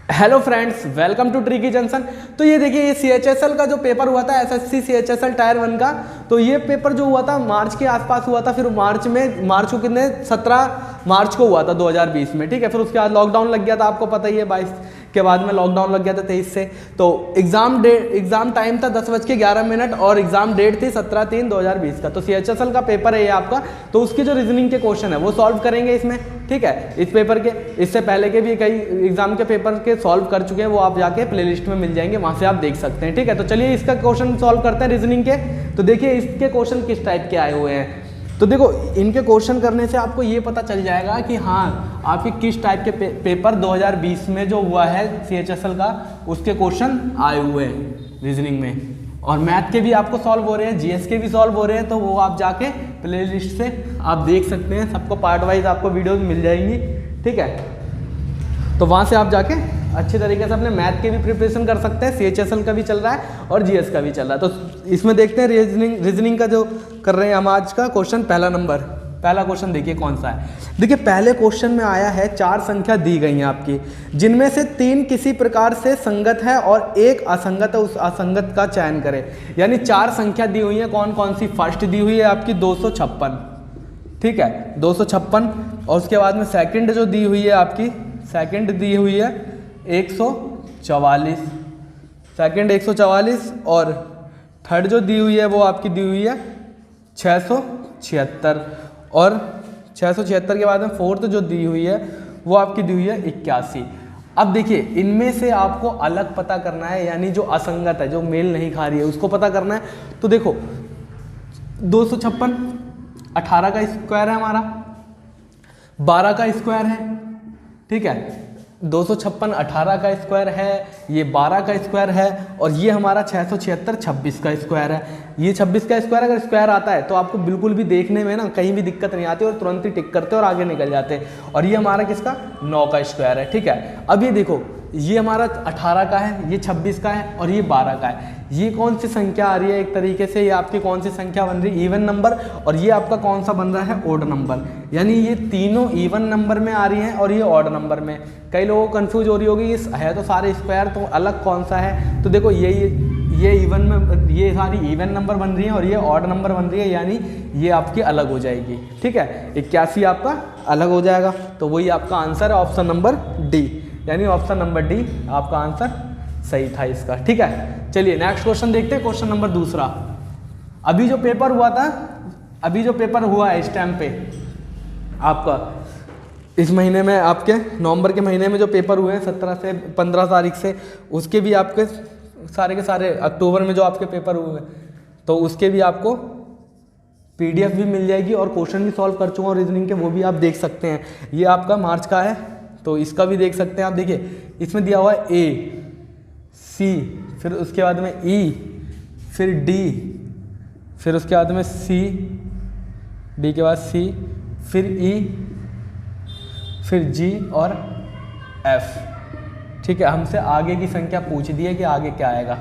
Hello friends, welcome to tricky junction. तो ये देखिए, ये सीएचएसएल का जो पेपर हुआ था, एसएससी सीएचएसएल टायर 1 का, तो ये पेपर जो हुआ था मार्च के आसपास हुआ था। फिर मार्च को कितने 17 मार्च को हुआ था 2020 में, ठीक है। फिर उसके बाद लॉकडाउन लग गया था, आपको पता ही है, 22 के बाद में लॉकडाउन लग गया था 23 से। तो एग्जाम टाइम था 10:11 और एग्जाम डेट थी 17/3/2020 का। तो सीएचएसएल का पेपर है ये आपका। तो उसकी जो रीजनिंग के क्वेश्चन है वो सॉल्व करेंगे इसमें, ठीक है। इस पेपर के इससे पहले के भी कई एग्जाम के पेपर के सॉल्व कर चुके हैं, वो आप जाके प्लेलिस्ट में मिल जाएंगे, वहां से आप देख सकते हैं, ठीक है। तो चलिए इसका क्वेश्चन सॉल्व करते हैं रीजनिंग के। तो देखिए इसके क्वेश्चन किस टाइप के आए हुए हैं। तो देखो, इनके क्वेश्चन करने से आपको ये पता चल जाएगा कि हाँ आपके किस टाइप के पेपर 2020 में जो हुआ है सीएचएसएल का, उसके क्वेश्चन आए हुए हैं रीजनिंग में। और मैथ के भी आपको सॉल्व हो रहे हैं, जीएस के भी सॉल्व हो रहे हैं। तो वो आप जाके प्लेलिस्ट से आप देख सकते हैं, सबको पार्ट वाइज आपको वीडियोस मिल जाएंगी, ठीक है। तो वहाँ से आप जाके अच्छे तरीके से अपने मैथ के भी प्रिपरेशन कर सकते हैं। सीएचएसएल का भी चल रहा है और जीएस का भी चल रहा है। तो इसमें देखते हैं रीजनिंग का जो कर रहे हैं हम आज का क्वेश्चन। पहला क्वेश्चन देखिए कौन सा है। देखिए पहले क्वेश्चन में आया है 4 संख्या दी गई हैं आपकी, जिनमें से 3 किसी प्रकार से संगत है और एक असंगत है, उस असंगत का चयन करें। यानी 4 संख्या दी हुई है, कौन कौन सी। फर्स्ट दी हुई है आपकी 256, ठीक है, 256। और उसके बाद में सेकंड जो दी हुई है आपकी, सेकंड दी हुई है 144, सेकंड 144। और थर्ड जो दी हुई है वो आपकी दी हुई है 676। और 676 के बाद में फोर्थ जो दी हुई है वो आपकी दी हुई है 81। अब देखिए इनमें से आपको अलग पता करना है, यानी जो असंगत है, जो मेल नहीं खा रही है, उसको पता करना है। तो देखो 256 18 का स्क्वायर है हमारा, 12 का स्क्वायर है, ठीक है। 256 18 का स्क्वायर है, ये 12 का स्क्वायर है, और ये हमारा 676 26 का स्क्वायर है। ये 26 का स्क्वायर अगर स्क्वायर आता है तो आपको बिल्कुल भी देखने में ना कहीं भी दिक्कत नहीं आती और तुरंत ही टिक करते और आगे निकल जाते हैं। और ये हमारा किसका 9 का स्क्वायर है, ठीक है। अब ये देखो, ये हमारा 18 का है, ये 26 का है और ये 12 का है। ये कौन सी संख्या आ रही है, एक तरीके से ये आपकी कौन सी संख्या बन रही है, इवन नंबर। और ये आपका कौन सा बन रहा है, ओड नंबर। यानी ये तीनों इवन नंबर में आ रही हैं और ये ऑड नंबर में। कई लोगों को कंफ्यूज हो रही होगी, ये है तो सारे स्क्वायर, तो अलग कौन सा है। तो देखो ये इवन में, ये सारी इवन नंबर बन रही हैं और ये ऑड नंबर बन रही है, यानी ये आपकी अलग हो जाएगी, ठीक है। 81 आपका अलग हो जाएगा। तो वही आपका आंसर है, ऑप्शन नंबर डी, यानी ऑप्शन नंबर डी आपका आंसर सही था इसका, ठीक है। चलिए नेक्स्ट क्वेश्चन देखते हैं, क्वेश्चन नंबर दूसरा। अभी जो पेपर हुआ है इस टाइम पे आपका, इस महीने में आपके नवंबर के महीने में जो पेपर हुए हैं 17 से 15 तारीख से, उसके भी आपके सारे के सारे, अक्टूबर में जो आपके पेपर हुए तो उसके भी आपको पीडीएफ भी मिल जाएगी और क्वेश्चन भी सॉल्व कर चुका हूँ रीजनिंग के, वो भी आप देख सकते हैं। ये आपका मार्च का है तो इसका भी देख सकते हैं आप। देखिए इसमें दिया हुआ है ए, सी, फिर उसके बाद में ई, फिर डी, फिर उसके बाद में सी, डी के बाद सी, फिर ई, फिर जी और एफ, ठीक है। हमसे आगे की संख्या पूछ दी है कि आगे क्या आएगा,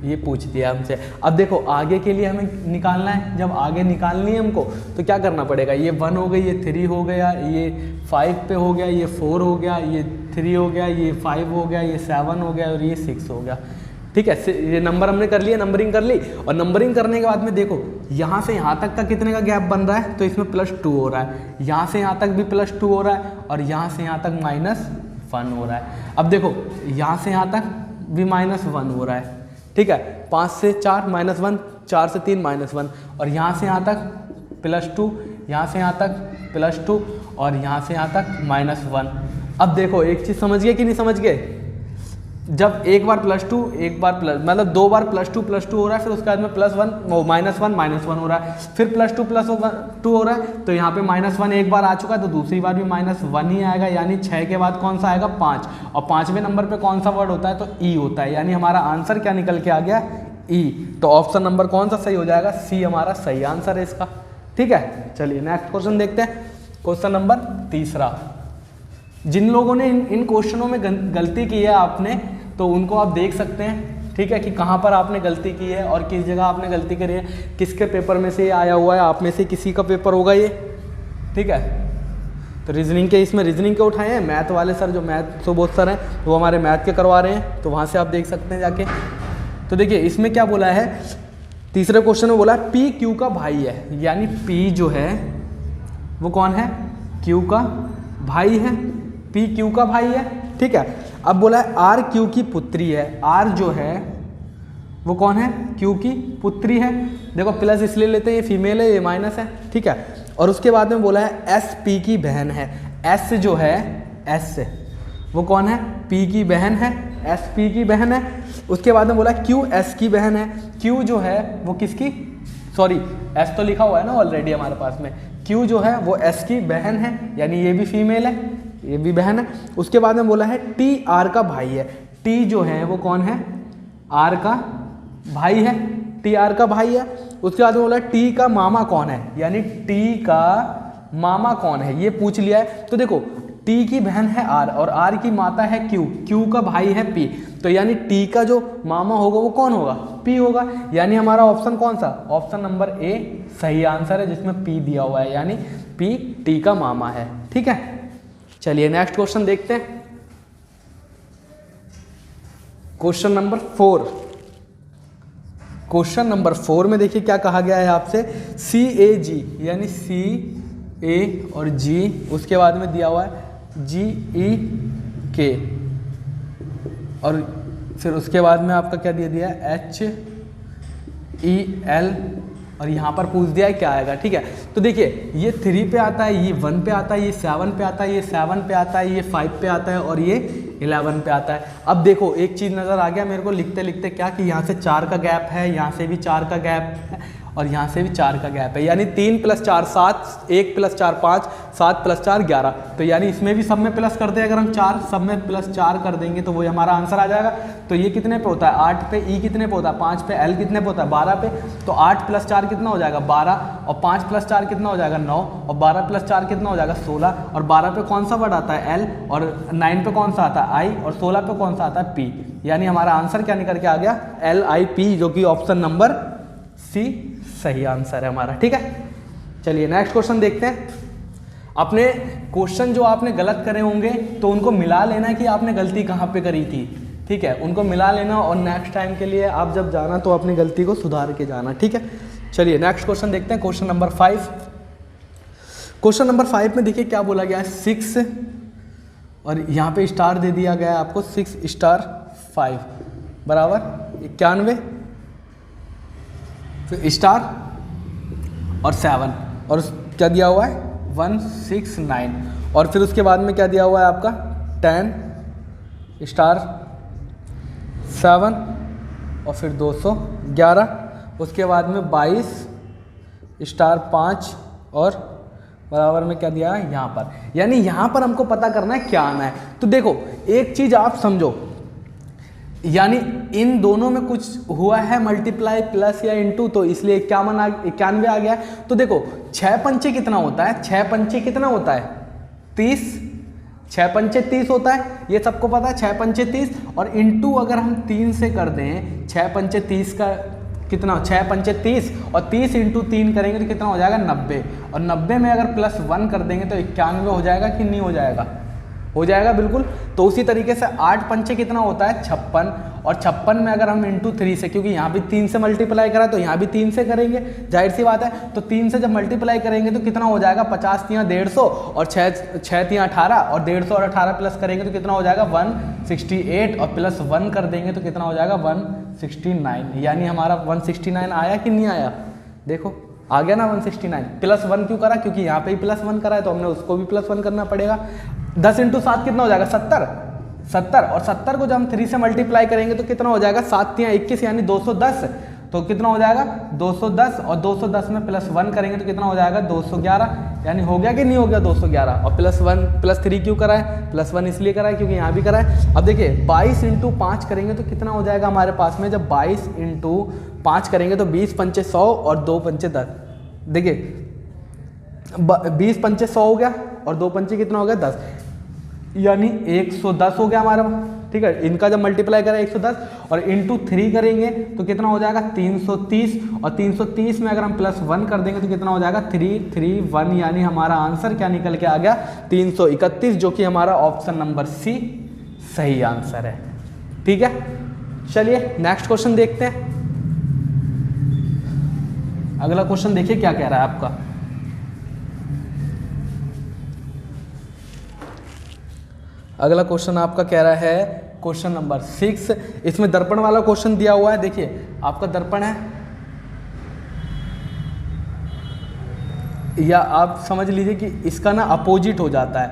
ये पूछ दिया हमसे। अब देखो आगे के लिए हमें निकालना है, जब आगे निकालनी है हमको तो क्या करना पड़ेगा। ये 1 हो गई, ये 3 हो गया, ये 5 पे हो गया, ये 4 हो गया, ये 3 हो गया, ये 5 हो गया, ये 7 हो गया और ये 6 हो गया, ठीक है। ये नंबर हमने कर लिया, नंबरिंग कर ली। और नंबरिंग करने के बाद में देखो यहाँ से यहाँ तक का कितने का गैप बन रहा है, तो इसमें +2 हो रहा है। यहाँ से यहाँ तक भी +2 हो रहा है और यहाँ से यहाँ तक -1 हो रहा है। अब देखो यहाँ से यहाँ तक भी -1 हो रहा है, ठीक है। 5 से 4 -1, 4 से 3 -1, और यहाँ से यहाँ तक +2, यहाँ से यहाँ तक +2 और यहाँ से यहाँ तक -1। अब देखो एक चीज़ समझ गए कि नहीं समझ गए। जब एक बार +2 एक बार मतलब 2 बार +2 हो रहा है, फिर उसके बाद में +1 -1 हो रहा है, फिर +2 हो रहा है, तो यहाँ पे -1 एक बार आ चुका है तो दूसरी बार भी -1 ही आएगा। यानी 6 के बाद कौन सा आएगा, 5, और 5वें नंबर पे कौन सा वर्ड होता है, तो ई होता है। यानी हमारा आंसर क्या निकल के आ गया, ई। तो ऑप्शन नंबर कौन सा सही हो जाएगा, सी हमारा सही आंसर है इसका, ठीक है। चलिए नेक्स्ट क्वेश्चन देखते हैं, क्वेश्चन नंबर तीसरा। जिन लोगों ने इन क्वेश्चनों में गलती की है आपने, तो उनको आप देख सकते हैं, ठीक है, कि कहाँ पर आपने गलती की है और किस जगह आपने गलती करी है, किसके पेपर में से ये आया हुआ है, आप में से किसी का पेपर होगा ये, ठीक है। तो रीजनिंग के इसमें रीजनिंग के उठाए हैं, मैथ वाले सर जो मैथ तो बहुत सर हैं वो हमारे मैथ के करवा रहे हैं, तो वहाँ से आप देख सकते हैं जाके। तो देखिए इसमें क्या बोला है, तीसरे क्वेश्चन में बोला है पी क्यू का भाई है, यानी पी जो है वो कौन है, क्यू का भाई है, पी क्यू का भाई है, ठीक है। अब बोला है आर क्यू की पुत्री है, आर जो है वो कौन है, क्यू की पुत्री है। देखो प्लस इसलिए लेते हैं, ये फीमेल है, ये माइनस है, ठीक है। और उसके बाद में बोला है एस पी की बहन है, एस जो है, एस वो कौन है, पी की बहन है, एस पी की बहन है। उसके बाद में बोला क्यू एस की बहन है, क्यू जो है वो किसकी, सॉरी एस तो लिखा हुआ है ना ऑलरेडी हमारे पास में, क्यू जो है वो एस की बहन है, यानी ये भी फीमेल है, ये भी बहन है। उसके बाद में बोला है टी आर का भाई है, टी जो है वो कौन है, आर का भाई है, टी आर का भाई है। उसके बाद में बोला टी का मामा कौन है, यानी टी का मामा कौन है, ये पूछ लिया है। तो देखो टी की बहन है आर और आर की माता है क्यू, क्यू का भाई है पी, तो यानी टी का जो मामा होगा वो कौन होगा, पी होगा, यानी हमारा ऑप्शन कौन सा, ऑप्शन नंबर ए सही आंसर है, जिसमें पी दिया हुआ है, यानी पी टी का मामा है, ठीक है। चलिए नेक्स्ट क्वेश्चन देखते हैं, क्वेश्चन नंबर 4। क्वेश्चन नंबर 4 में देखिए क्या कहा गया है आपसे, सी ए जी, यानी सी ए और जी, उसके बाद में दिया हुआ है जी ई के, और फिर उसके बाद में आपका क्या दे दिया है एच ई एल, और यहाँ पर पूछ दिया है क्या आएगा, ठीक है। तो देखिए ये 3 पे आता है, ये 1 पे आता है, ये 7 पे आता है, ये 7 पे आता है, ये 5 पे आता है और ये 11 पे आता है। अब देखो एक चीज़ नज़र आ गया मेरे को लिखते लिखते क्या, कि यहाँ से 4 का गैप है, यहाँ से भी 4 का गैप है और यहाँ से भी 4 का गैप है, यानी 3 + 4 7, 1 + 4 5, 7 + 4 11, तो यानी इसमें भी सब में प्लस कर दे, अगर हम 4 सब में +4 कर देंगे तो वो हमारा आंसर आ जाएगा। तो ये कितने पे होता है, 8 पे, ई कितने पे होता है 5 पे, एल कितने पे होता है 12 पे, तो 8 + 4 कितना हो जाएगा 12, और 5 + 4 कितना हो जाएगा 9, और 12 + 4 कितना हो जाएगा 16, और 12 पे कौन सा वर्ड आता है एल, और 9 पे कौन सा आता है आई, और 16 पे कौन सा आता है पी, यानी हमारा आंसर क्या निकल के आ गया LIP, जो कि ऑप्शन नंबर सी सही आंसर है हमारा, ठीक है। चलिए नेक्स्ट क्वेश्चन देखते हैं। अपने क्वेश्चन जो आपने गलत करे होंगे तो उनको मिला लेना कि आपने गलती कहाँ पे करी थी, ठीक है, उनको मिला लेना, और नेक्स्ट टाइम के लिए आप जब जाना तो अपनी गलती को सुधार के जाना, ठीक है। चलिए नेक्स्ट क्वेश्चन देखते हैं, क्वेश्चन नंबर 5। क्वेश्चन नंबर 5 में देखिए क्या बोला गया है, 6 और यहाँ पे स्टार दे दिया गया है आपको, 6 * 5 = 91, फिर स्टार और 7, और क्या दिया हुआ है 169, और फिर उसके बाद में क्या दिया हुआ है आपका 10 * 7 और फिर 211, उसके बाद में 22 * 5 और बराबर में क्या दिया है यहाँ पर, यानी यहाँ पर हमको पता करना है क्या आना है। तो देखो एक चीज़ आप समझो, यानी इन दोनों में कुछ हुआ है मल्टीप्लाई प्लस या इनटू, तो इसलिए 91 आ गया। तो देखो 6 पंचे कितना होता है, 6 पंचे कितना होता है 30, 6 पंचे 30 होता है, ये सबको पता है 6 पंचे 30, और इनटू अगर हम 3 से कर दें, 6 पंचे 30 का कितना, 6 पंचे 30, और 30 × 3 करेंगे तो कितना हो जाएगा 90, और 90 में अगर +1 कर देंगे तो 91 हो जाएगा कि नहीं हो जाएगा, हो जाएगा बिल्कुल। तो उसी तरीके से 8 पंचे कितना होता है 56, और 56 में अगर हम × 3 से, क्योंकि यहाँ भी 3 से मल्टीप्लाई करा तो यहाँ भी 3 से करेंगे, जाहिर सी बात है, तो 3 से जब मल्टीप्लाई करेंगे तो कितना हो जाएगा 50 × 3 = 150, और 6 × 3 = 18, और 150 और 18 प्लस करेंगे तो कितना हो जाएगा 168, और +1 कर देंगे तो कितना हो जाएगा 169, यानी हमारा 169 आया कि नहीं आया, देखो आ गया ना 169। +1 क्यों करा, क्योंकि यहाँ पे ही +1 करा है तो हमने उसको भी +1 करना पड़ेगा। 10 × 7 कितना हो जाएगा 70, और 70 को जब हम 3 से मल्टीप्लाई करेंगे तो कितना हो जाएगा 7 × 3 = 21, यानी 210, तो कितना हो जाएगा 210, और 210 में +1 करेंगे तो कितना हो जाएगा 211, यानी हो गया कि नहीं हो गया 211। और +3 क्यों करा है, +1 इसलिए करा है क्योंकि यहाँ भी करा है। अब देखिए 22 × 5 करेंगे तो कितना हो जाएगा हमारे पास में, जब 22 × 5 करेंगे तो 20 पंचे 100 और 2 पंचे 10, देखिए 20 पंचे 100 हो गया और 2 पंचे कितना हो गया 10, यानी 110 हो गया हमारा, ठीक है। इनका जब मल्टीप्लाई करें 110 और इंटू 3 करेंगे तो कितना हो जाएगा 330, और 330 में अगर हम +1 कर देंगे तो कितना हो जाएगा 331, यानी हमारा आंसर क्या निकल के आ गया 331, जो कि हमारा ऑप्शन नंबर सी सही आंसर है। ठीक है, चलिए नेक्स्ट क्वेश्चन देखते हैं। अगला क्वेश्चन देखिए क्या कह रहा है आपका। अगला क्वेश्चन आपका कह रहा है क्वेश्चन नंबर 6। इसमें दर्पण वाला क्वेश्चन दिया हुआ है। देखिए आपका दर्पण है, या आप समझ लीजिए कि इसका ना अपोजिट हो जाता है।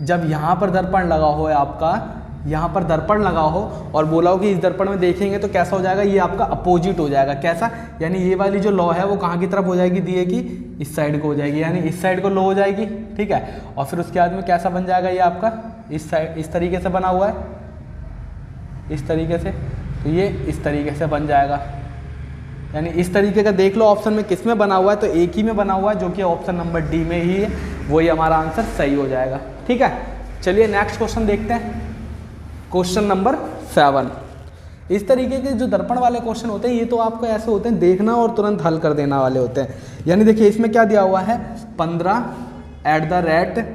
जब यहाँ पर दर्पण लगा हो है आपका, यहाँ पर दर्पण लगा हो और बोला हो कि इस दर्पण में देखेंगे तो कैसा हो जाएगा, ये आपका अपोजिट हो जाएगा। कैसा, यानी ये वाली जो लौ है वो कहाँ की तरफ हो जाएगी, दिए की इस साइड को हो जाएगी, यानी इस साइड को लो हो जाएगी। ठीक है, और फिर उसके बाद में कैसा बन जाएगा ये आपका इस साइड, इस तरीके से बना हुआ है, इस तरीके से, तो ये इस तरीके से बन जाएगा। यानी इस तरीके का देख लो ऑप्शन में किस में बना हुआ है, तो एक ही में बना हुआ है जो कि ऑप्शन नंबर डी में ही है, वही हमारा आंसर सही हो जाएगा। ठीक है, चलिए नेक्स्ट क्वेश्चन देखते हैं, क्वेश्चन नंबर 7। इस तरीके के जो दर्पण वाले क्वेश्चन होते हैं ये तो आपको ऐसे होते हैं देखना और तुरंत हल कर देना वाले होते हैं। यानी देखिए इसमें क्या दिया हुआ है 15 एट द रेट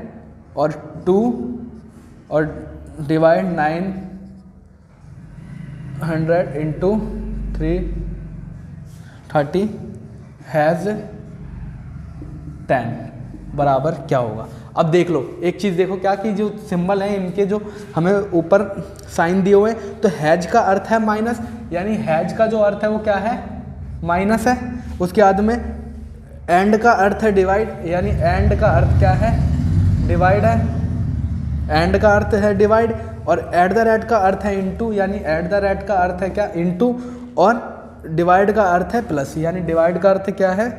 और 2 और डिवाइड 900 इंटू 330 हैज़ 10 बराबर क्या होगा। अब देख लो एक चीज़ देखो क्या कि जो सिंबल है इनके जो हमें ऊपर साइन दिए हुए हैं, तो हैज का अर्थ है माइनस, यानी हैज का जो अर्थ है वो क्या है माइनस है। उसके बाद में एंड का अर्थ है डिवाइड, यानी एंड का अर्थ क्या है डिवाइड है, एंड का अर्थ है डिवाइड, और एट द रेट का अर्थ है इनटू, यानी एट द रेट का अर्थ है क्या इनटू, और डिवाइड का अर्थ है प्लस, यानी डिवाइड का अर्थ क्या है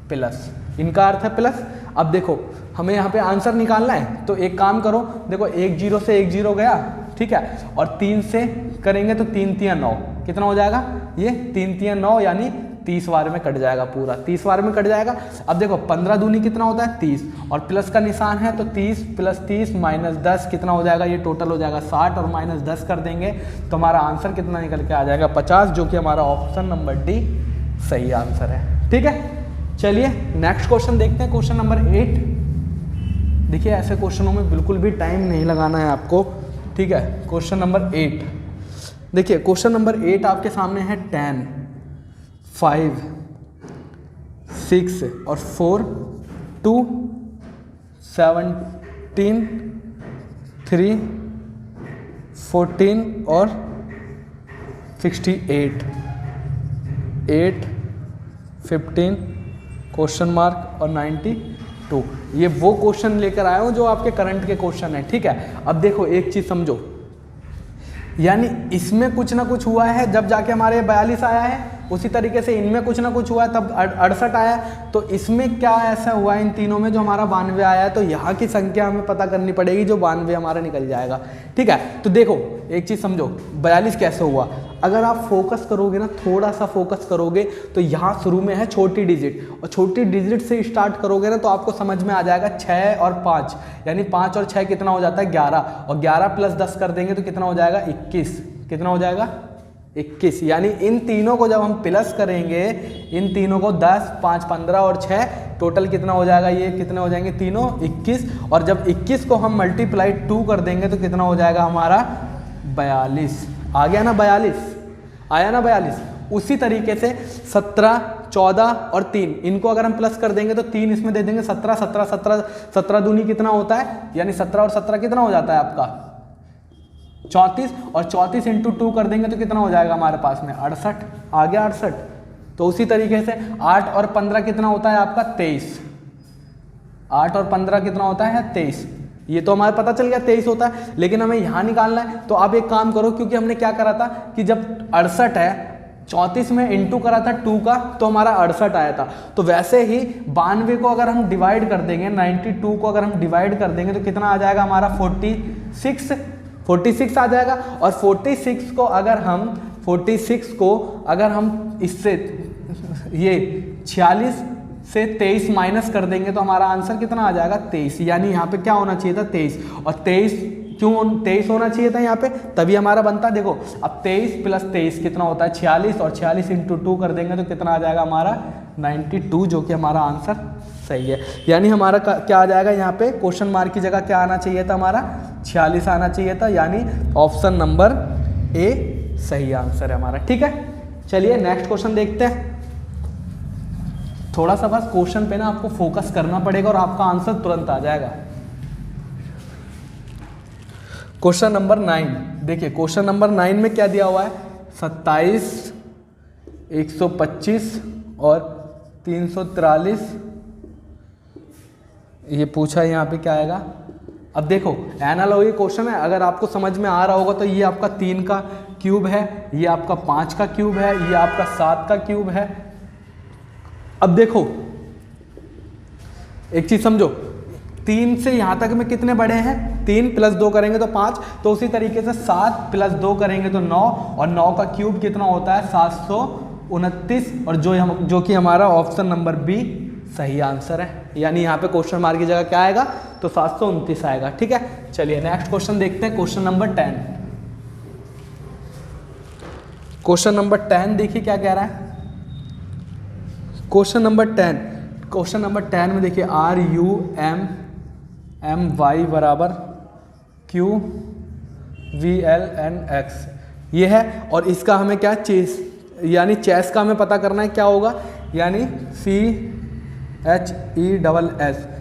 प्लस, इनका अर्थ है प्लस। अब देखो हमें यहाँ पे आंसर निकालना है, तो एक काम करो, देखो 1 0 से 1 0 गया, ठीक है, और 3 से करेंगे तो 3 3 9, कितना हो जाएगा ये 3 3 9, यानी 30 बार में कट जाएगा, पूरा 30 बार में कट जाएगा। अब देखो 15 दूनी कितना होता है 30, और प्लस का निशान है तो 30 + 30 - 10 कितना हो जाएगा, ये टोटल हो जाएगा 60, और -10 कर देंगे तो हमारा आंसर कितना निकल के आ जाएगा 50, जो कि हमारा ऑप्शन नंबर डी सही आंसर है। ठीक है, चलिए नेक्स्ट क्वेश्चन देखते हैं, क्वेश्चन नंबर 8। देखिए ऐसे क्वेश्चनों में बिल्कुल भी टाइम नहीं लगाना है आपको। ठीक है, क्वेश्चन नंबर 8 देखिए, क्वेश्चन नंबर 8 आपके सामने है 10 5 6 और 4 2 17 3 14 और 68 8 15 क्वेश्चन मार्क और 92। ये वो क्वेश्चन लेकर आया हूँ जो आपके करंट के क्वेश्चन है। ठीक है, अब देखो एक चीज़ समझो, यानी इसमें कुछ ना कुछ हुआ है जब जाके हमारे 42 आया है, उसी तरीके से इनमें कुछ ना कुछ हुआ है तब 68 आया है। तो इसमें क्या ऐसा हुआ है इन तीनों में जो हमारा 92 आया है, तो यहाँ की संख्या हमें पता करनी पड़ेगी जो 92 हमारा निकल जाएगा। ठीक है, तो देखो एक चीज़ समझो 42 कैसे हुआ। अगर आप फोकस करोगे ना, थोड़ा सा फोकस करोगे तो यहाँ शुरू में है छोटी डिजिट, और छोटी डिजिट से स्टार्ट करोगे ना तो आपको समझ में आ जाएगा 6 और 5, यानी 5 और 6 कितना हो जाता है 11, और 11 + 10 कर देंगे तो कितना हो जाएगा 21, कितना हो जाएगा 21। यानी इन तीनों को जब हम प्लस करेंगे, इन तीनों को 10 5 15 और 6 टोटल कितना हो जाएगा, ये कितने हो जाएंगे तीनों 21, और जब 21 को हम मल्टीप्लाई 2 कर देंगे तो कितना हो जाएगा हमारा 42। आ गया ना 42, आया ना 42। उसी तरीके से 17 14 और 3 इनको अगर हम प्लस कर देंगे तो 3 इसमें दे देंगे 17 17 17 17 दूनी कितना होता है, यानी 17 और 17 कितना हो जाता है आपका 34, और 34 × 2 कर देंगे तो कितना हो जाएगा हमारे पास में 68। आ गया 68। तो उसी तरीके से 8 और 15 कितना होता है आपका 23, 8 और 15 कितना होता है 23। ये तो हमारा पता चल गया 23 होता है, लेकिन हमें यहाँ निकालना है। तो आप एक काम करो, क्योंकि हमने क्या करा था कि जब 68 है 34 में इंटू करा था 2 का तो हमारा 68 आया था। तो वैसे ही 92 को अगर हम डिवाइड कर देंगे, 92 को अगर हम डिवाइड कर देंगे तो कितना आ जाएगा हमारा 46 आ जाएगा। और 46 को अगर हम इससे ये 46 से 23 माइनस कर देंगे तो हमारा आंसर कितना आ जाएगा 23, यानी यहाँ पे क्या होना चाहिए था 23, और 23 क्यों 23 होना चाहिए था यहाँ पे, तभी हमारा बनता। देखो अब 23 प्लस 23 कितना होता है 46, और 46 इंटू 2 कर देंगे तो कितना आ जाएगा हमारा 92, जो कि हमारा आंसर सही है। यानी हमारा क्या आ जाएगा यहाँ पे, क्वेश्चन मार्क की जगह क्या आना चाहिए था हमारा 46 आना चाहिए था, यानी ऑप्शन नंबर ए सही आंसर है हमारा। ठीक है, चलिए नेक्स्ट क्वेश्चन देखते हैं। थोड़ा सा बस क्वेश्चन पे ना आपको फोकस करना पड़ेगा और आपका आंसर तुरंत आ जाएगा। क्वेश्चन नंबर 9 देखिए, क्वेश्चन नंबर 9 में क्या दिया हुआ है 27, 125 और 343 ये पूछा है। यहाँ पे क्या आएगा, अब देखो एनालॉजी क्वेश्चन है, अगर आपको समझ में आ रहा होगा तो ये आपका 3 का क्यूब है, ये आपका 5 का क्यूब है, ये आपका 7 का क्यूब है। अब देखो एक चीज समझो, 3 से यहां तक में कितने बड़े हैं, 3 प्लस 2 करेंगे तो 5, तो उसी तरीके से 7 प्लस 2 करेंगे तो 9, और 9 का क्यूब कितना होता है 729, और जो कि हमारा ऑप्शन नंबर बी सही आंसर है। यानी यहाँ पे क्वेश्चन मार्क की जगह क्या आएगा तो 729 आएगा। ठीक है, चलिए नेक्स्ट क्वेश्चन देखते हैं, क्वेश्चन नंबर 10। क्वेश्चन नंबर 10 देखिए क्या कह रहा है। क्वेश्चन नंबर 10 में देखिए RUMMY बराबर QVLNX ये है, और इसका हमें क्या चेस यानी चेस का हमें पता करना है क्या होगा, यानी CHESS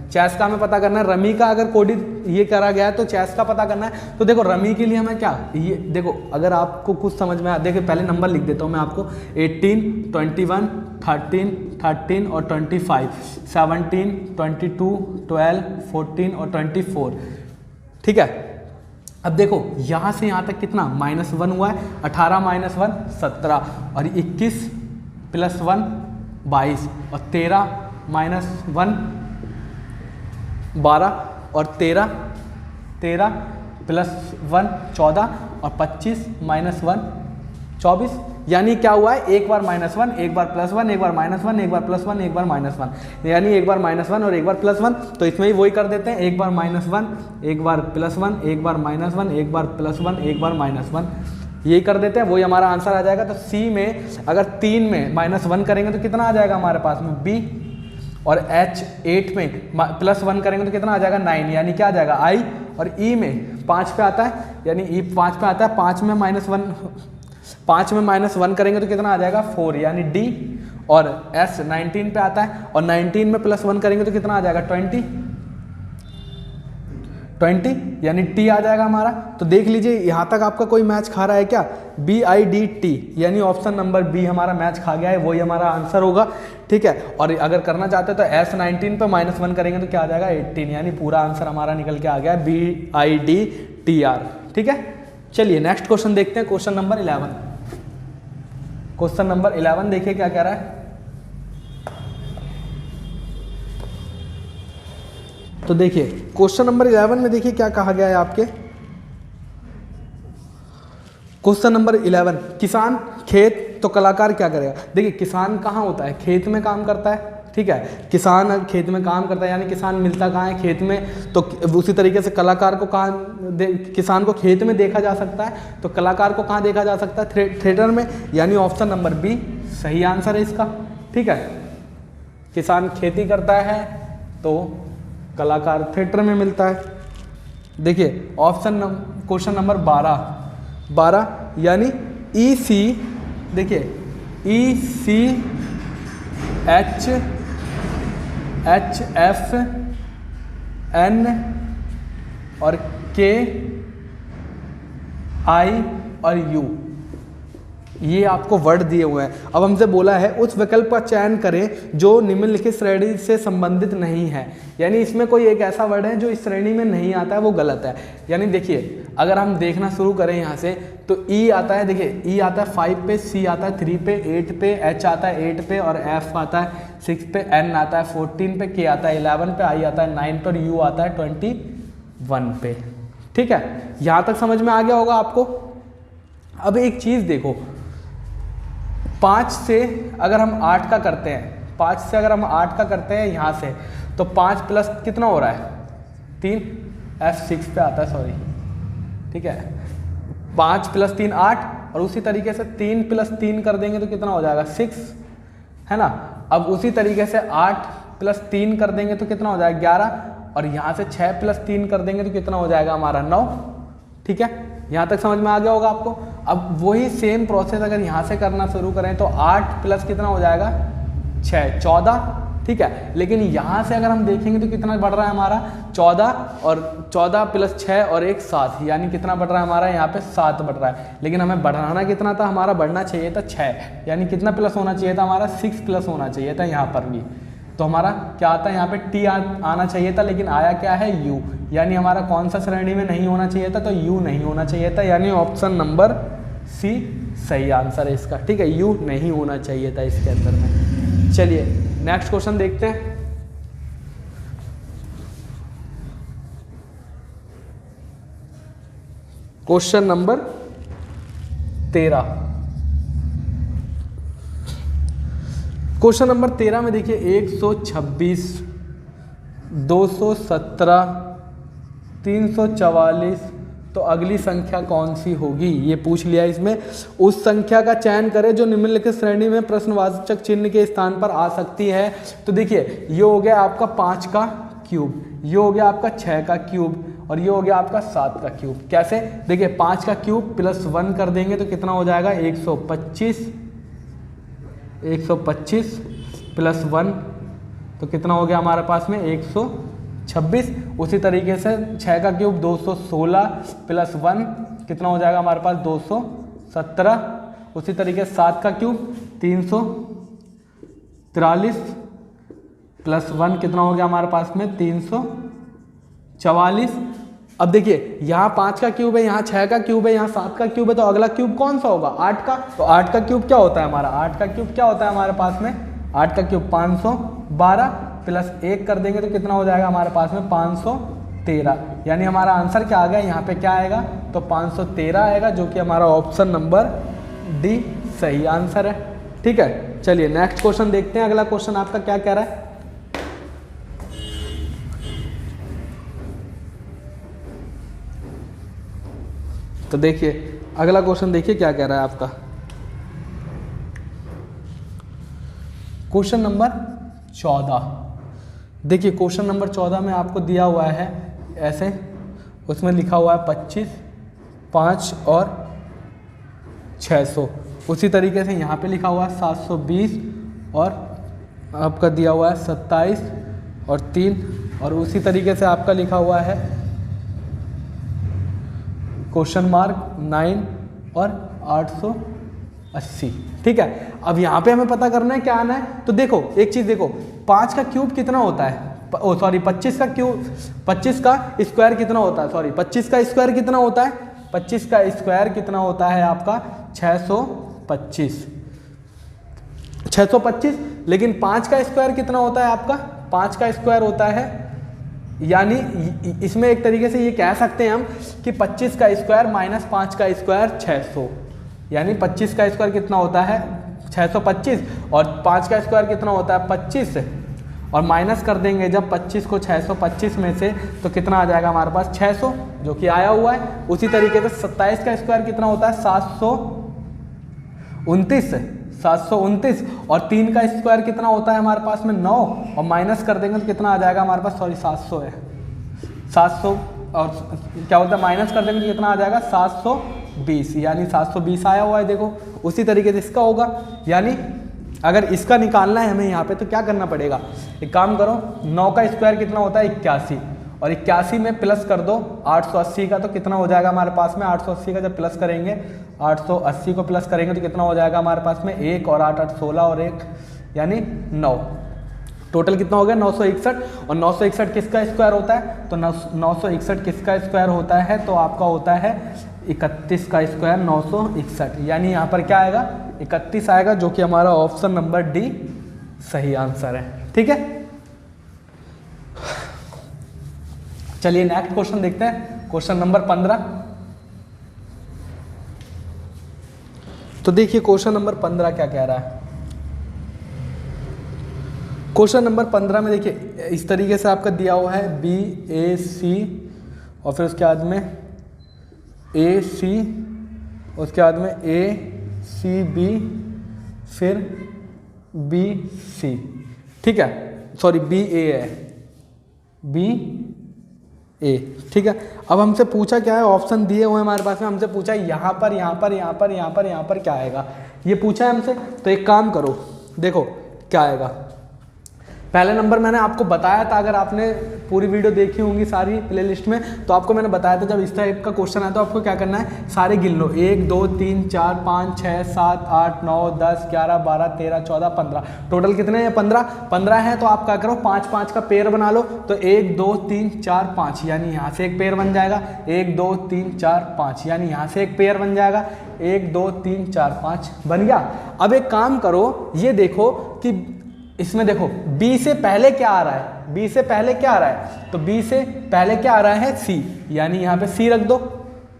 चेस का हमें पता करना है। रमी का अगर कोडिंग ये करा गया है तो चेस का पता करना है। तो देखो रमी के लिए हमें क्या, ये देखो अगर आपको कुछ समझ में आ, देखिए पहले नंबर लिख देता हूँ मैं आपको, 18, 21, 13 और 25, 17, 22, 12, 14 और 24। ठीक है, अब देखो यहाँ से यहाँ तक कितना -1 हुआ है, 18 - 1 17, और 21 + 1 22, और 13 - 1 12, और 13 + 1 14, और 25 - 1 24। यानी क्या हुआ है, एक बार -1, एक बार +1, एक बार -1, एक बार +1, एक बार -1, यानी एक बार -1 और एक बार +1। तो इसमें ही वही कर देते हैं, एक बार -1, एक बार +1, एक बार -1, एक बार +1, एक बार -1, यही कर देते हैं, वही हमारा आंसर आ जाएगा। तो सी में अगर 3 में -1 करेंगे तो कितना आ जाएगा हमारे पास में B, और H8 में +1 करेंगे तो कितना आ जाएगा 9, यानी क्या आ जाएगा I, और E में 5 पे आता है, यानी E 5 पे आता है, 5 में -1 करेंगे तो कितना आ जाएगा 4, यानी D, और S 19 पे आता है, और 19 में +1 करेंगे तो कितना आ जाएगा 20, यानी T आ जाएगा हमारा। तो देख लीजिए यहाँ तक आपका कोई मैच खा रहा है क्या, BIDT, यानी ऑप्शन नंबर बी हमारा मैच खा गया है, वही हमारा आंसर होगा। ठीक है, और अगर करना चाहते हैं तो S19 पे -1 करेंगे तो क्या आ जाएगा 18, यानी पूरा आंसर हमारा निकल के आ गया BIDTR। ठीक है, चलिए नेक्स्ट क्वेश्चन देखते हैं, क्वेश्चन नंबर 11। क्वेश्चन नंबर 11 देखिए क्या कह रहा है। तो देखिए क्वेश्चन नंबर 11 में देखिए क्या कहा गया है आपके। क्वेश्चन नंबर 11, किसान खेत तो कलाकार क्या करेगा। देखिए किसान कहाँ होता है, खेत में काम करता है। ठीक है, किसान खेत में काम करता है, यानी किसान मिलता कहाँ है, खेत में। तो उसी तरीके से कलाकार को किसान को खेत में देखा जा सकता है, तो कलाकार को कहाँ देखा जा सकता है, थिएटर में, यानी ऑप्शन नंबर बी सही आंसर है इसका। ठीक है, किसान खेती करता है तो कलाकार थिएटर में मिलता है। देखिए क्वेश्चन नंबर 12 यानी EC, देखिए ECHFN और KI और U, ये आपको वर्ड दिए हुए हैं। अब हमसे बोला है उस विकल्प का चयन करें जो निम्नलिखित श्रेणी से संबंधित नहीं है, यानी इसमें कोई एक ऐसा वर्ड है जो इस श्रेणी में नहीं आता है, वो गलत है। यानी देखिए अगर हम देखना शुरू करें यहाँ से तो E आता है, देखिए E आता है 5 पे, C आता है 3 पे, 8 पे, H आता है 8 पे, और F आता है 6 पे, N आता है 14 पे, K आता है 11 पे, I आता है 9 पे, और U आता है 21 पे। ठीक है, यहाँ तक समझ में आ गया होगा आपको। अब एक चीज़ देखो, 5 से अगर हम 8 का करते हैं, 5 से अगर हम 8 का करते हैं यहाँ से, तो 5 प्लस कितना हो रहा है 3, F6 पे आता है, सॉरी ठीक है। 5 + 3 8, और उसी तरीके से 3 + 3 कर देंगे तो कितना हो जाएगा 6, है ना। अब उसी तरीके से 8 + 3 कर देंगे तो कितना हो जाएगा 11, और यहाँ से 6 + 3 कर देंगे तो कितना हो जाएगा हमारा 9। ठीक है, यहाँ तक समझ में आ गया होगा आपको। अब वही सेम प्रोसेस अगर यहाँ से करना शुरू करें तो 8 + कितना हो जाएगा 6 14, ठीक है। लेकिन यहाँ से अगर हम देखेंगे तो कितना बढ़ रहा है हमारा 14, और 14 + 6 और 1 7, यानी कितना बढ़ रहा है हमारा यहाँ पे 7 बढ़ रहा है। लेकिन हमें बढ़ाना कितना था, हमारा बढ़ना चाहिए था 6, यानी कितना प्लस होना चाहिए था हमारा 6 प्लस होना चाहिए था यहाँ पर भी। तो हमारा क्या आता है यहाँ पे टी आना चाहिए था, लेकिन आया क्या है यू, यानी हमारा कौन सा श्रेणी में नहीं होना चाहिए था, तो यू नहीं होना चाहिए था, यानी ऑप्शन नंबर सी सही आंसर है इसका। ठीक है, यू नहीं होना चाहिए था इसके अंदर में। चलिए नेक्स्ट क्वेश्चन देखते हैं। Question number 13। क्वेश्चन नंबर 13 में देखिए 126, 217, 344, तो अगली संख्या कौन सी होगी ये पूछ लिया। इसमें उस संख्या का चयन करें जो निम्नलिखित श्रेणी में प्रश्नवाचक चिन्ह के स्थान पर आ सकती है। तो देखिए ये हो गया आपका 5 का क्यूब, ये हो गया आपका 6 का क्यूब, और ये हो गया आपका 7 का क्यूब। कैसे, देखिए 5 का क्यूब + 1 कर देंगे तो कितना हो जाएगा 125, 125 + 1 तो कितना हो गया हमारे पास में 126। उसी तरीके से 6 का क्यूब 216 + 1 कितना हो जाएगा हमारे पास 217। उसी तरीके से 7 का क्यूब 343 + 1 कितना हो गया हमारे पास में 344। अब देखिए यहाँ 5 का क्यूब है, यहाँ 6 का क्यूब है, यहाँ 7 का क्यूब है, तो अगला क्यूब कौन सा होगा 8 का। तो 8 का क्यूब क्या होता है हमारा, 8 का क्यूब क्या होता है हमारे पास में, 8 का क्यूब 512 + 1 कर देंगे तो कितना हो जाएगा हमारे पास में 513, यानी हमारा आंसर क्या आ गया यहाँ पे क्या आएगा, तो 513 आएगा, जो कि हमारा ऑप्शन नंबर डी सही आंसर है। ठीक है, चलिए नेक्स्ट क्वेश्चन देखते हैं। अगला क्वेश्चन आपका क्या कह रहा है। तो देखिए अगला क्वेश्चन देखिए क्या कह रहा है आपका। Question number 14। देखिए क्वेश्चन नंबर 14 में आपको दिया हुआ है ऐसे, उसमें लिखा हुआ है 25, 5 और 600। उसी तरीके से यहाँ पे लिखा हुआ है 720, और आपका दिया हुआ है 27 और 3, और उसी तरीके से आपका लिखा हुआ है क्वेश्चन मार्क 9 और 880। ठीक है, अब यहाँ पे हमें पता करना है क्या आना है। तो देखो एक चीज़ देखो, 5 का क्यूब कितना होता है, 25 का क्यूब, 25 का स्क्वायर कितना होता है, 25 का स्क्वायर कितना होता है, 25 का स्क्वायर कितना होता है आपका 625, 625। लेकिन 5 का स्क्वायर कितना होता है आपका, 5 का स्क्वायर होता है, यानी इसमें एक तरीके से ये कह सकते हैं हम कि 25 का स्क्वायर माइनस 5 का स्क्वायर 600, यानी 25 का स्क्वायर कितना होता है 625, और 5 का स्क्वायर कितना होता है 25, और माइनस कर देंगे जब 25 को 625 में से तो कितना आ जाएगा हमारे पास 600, जो कि आया हुआ है। उसी तरीके से 27 का स्क्वायर कितना होता है 729, 729, और 3 का स्क्वायर कितना होता है हमारे पास में 9, और माइनस कर देंगे तो कितना आ जाएगा हमारे पास, 700 है, 700, और क्या होता है माइनस कर देंगे तो कितना आ जाएगा 720, यानी 720 आया हुआ है। देखो उसी तरीके से इसका होगा, यानी अगर इसका निकालना है हमें यहाँ पे तो क्या करना पड़ेगा, एक काम करो 9 का स्क्वायर कितना होता है 81, और 81 में प्लस कर दो 880 का, तो कितना हो जाएगा हमारे पास में 880 का जब प्लस करेंगे, 880 को प्लस करेंगे तो कितना हो जाएगा हमारे पास में 1 और 8 8 16 और 1 यानी 9, टोटल कितना हो गया 961। और 961 किसका स्क्वायर होता है, तो 961 किसका स्क्वायर होता है, तो आपका होता है 31 का स्क्वायर 961, यानी यहाँ पर क्या आएगा 31 आएगा, जो कि हमारा ऑप्शन नंबर डी सही आंसर है। ठीक है, चलिए नेक्स्ट क्वेश्चन देखते हैं, क्वेश्चन नंबर 15। तो देखिए क्वेश्चन नंबर 15 क्या कह रहा है। क्वेश्चन नंबर 15 में देखिए इस तरीके से आपका दिया हुआ है BAC, और फिर उसके बाद में ए सी, उसके बाद में ए सी बी, फिर बी सी, ठीक है, सॉरी बी ए है, बी ए, ठीक है। अब हमसे पूछा क्या है, ऑप्शन दिए हुए हमारे पास में, हमसे पूछा यहाँ पर, यहाँ पर, यहाँ पर, यहाँ पर, यहाँ पर क्या आएगा, ये पूछा है हमसे। तो एक काम करो, देखो क्या आएगा। पहले नंबर मैंने आपको बताया था, अगर आपने पूरी वीडियो देखी होंगी सारी प्लेलिस्ट में, तो आपको मैंने बताया था जब इस टाइप का क्वेश्चन आया तो आपको क्या करना है, सारे गिन लो, 1 2 3 4 5 6 7 8 9 10 11 12 13 14 15, टोटल कितने हैं, 15 हैं। तो आप क्या करो, 5 5 का पेयर बना लो। तो 1 2 3 4 5, यानी यहाँ से एक पेयर बन जाएगा, 1 2 3 4 5, यानी यहाँ से एक पेयर बन जाएगा, 1 2 3 4 5 बन गया। अब एक काम करो, ये देखो कि इसमें देखो B से पहले क्या आ रहा है, B से पहले क्या आ रहा है, तो B से पहले क्या आ रहा है, C, यानी यहाँ पे C रख दो,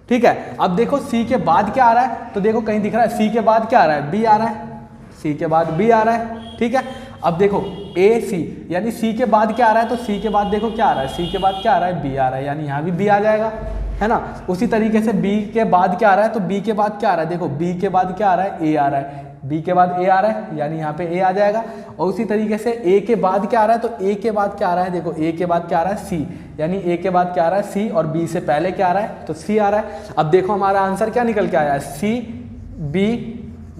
ठीक है। अब देखो C के बाद क्या आ रहा है, तो देखो कहीं दिख रहा है C के बाद क्या आ रहा है, B आ रहा है, C के बाद B आ रहा है, ठीक है। अब देखो A C, यानी C के बाद क्या आ रहा है, तो C के बाद देखो क्या आ रहा है, C के बाद क्या आ रहा है, B आ रहा है, यानी यहाँ भी B आ जाएगा, है ना। उसी तरीके से B के बाद क्या आ रहा है, तो B के बाद क्या आ रहा है, देखो B के बाद क्या आ रहा है, A आ रहा है, B के बाद A आ रहा है, यानी यहाँ पे A आ जाएगा। और उसी तरीके से A के बाद क्या आ रहा है, तो A के बाद क्या आ रहा है, देखो A के बाद क्या आ रहा है, C, यानी A के बाद क्या आ रहा है, C, और B से पहले क्या आ रहा है, तो C आ रहा है। अब देखो हमारा आंसर क्या निकल के आया है, C B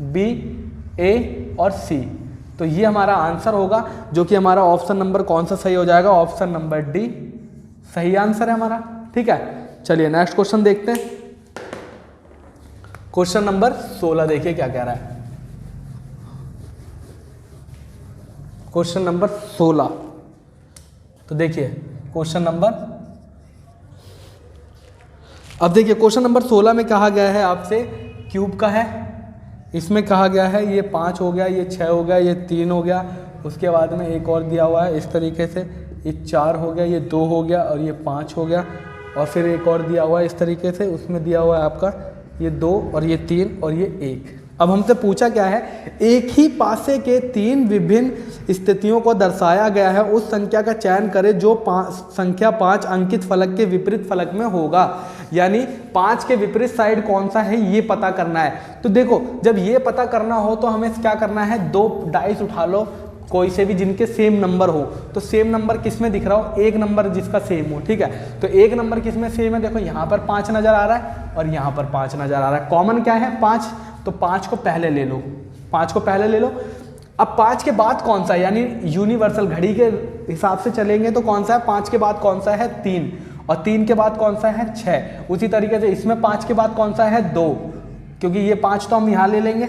B A और C। तो ये हमारा आंसर होगा, जो कि हमारा ऑप्शन नंबर कौन सा सही हो जाएगा, ऑप्शन नंबर डी सही आंसर है हमारा, ठीक है। चलिए नेक्स्ट क्वेश्चन देखते हैं। क्वेश्चन नंबर 16 देखिए क्या कह रहा है। क्वेश्चन नंबर 16, तो देखिए क्वेश्चन नंबर, अब देखिए क्वेश्चन नंबर 16 में कहा गया है आपसे क्यूब का है, इसमें कहा गया है ये 5 हो गया, ये 6 हो गया, ये 3 हो गया, उसके बाद में एक और दिया हुआ है इस तरीके से, ये 4 हो गया, ये 2 हो गया, और ये 5 हो गया, और फिर एक और दिया हुआ है इस तरीके से, उसमें दिया हुआ है आपका ये 2 और ये 3 और ये 1। अब हमसे पूछा क्या है, एक ही पासे के 3 विभिन्न स्थितियों को दर्शाया गया है, उस संख्या का चयन करें जो संख्या 5 अंकित फलक के विपरीत फलक में होगा। यानी 5 के विपरीत साइड कौन सा है ये पता करना है। तो देखो जब ये पता करना हो तो हमें क्या करना है, 2 डाइस उठा लो कोई से भी जिनके सेम नंबर हो। तो सेम नंबर किस में दिख रहा हो, एक नंबर जिसका सेम हो, ठीक है। तो एक नंबर किस में सेम है, देखो यहाँ पर 5 नजर आ रहा है और यहाँ पर 5 नजर आ रहा है, कॉमन क्या है 5, तो 5 को पहले ले लो, 5 को पहले ले लो। अब 5 के बाद कौन सा है, यानी यूनिवर्सल घड़ी के हिसाब से चलेंगे तो कौन सा है, 5 के बाद कौन सा है 3, और 3 के बाद कौन सा है 6। उसी तरीके से इसमें 5 के बाद कौन सा है 2, क्योंकि ये 5 तो हम यहाँ ले लेंगे,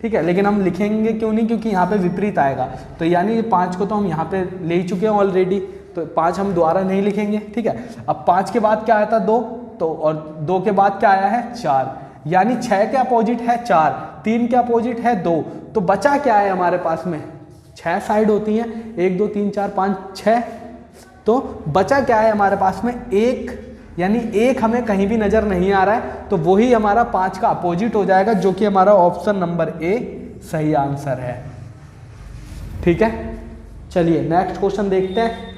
ठीक है, लेकिन हम लिखेंगे क्यों नहीं, क्योंकि यहाँ पे विपरीत आएगा। तो यानी 5 को तो हम यहाँ पे ले ही चुके हैं ऑलरेडी, तो 5 हम दोबारा नहीं लिखेंगे, ठीक है। अब 5 के बाद क्या आया था 2, तो और 2 के बाद क्या आया है 4, यानी 6 के अपोजिट है 4, 3 के अपोजिट है 2, तो बचा क्या है हमारे पास में, 6 साइड होती हैं, 1 2 3 4 5 6, तो बचा क्या है हमारे पास में 1, यानी 1 हमें कहीं भी नजर नहीं आ रहा है, तो वही हमारा 5 का अपोजिट हो जाएगा, जो कि हमारा ऑप्शन नंबर ए सही आंसर है, ठीक है। चलिए नेक्स्ट क्वेश्चन देखते हैं,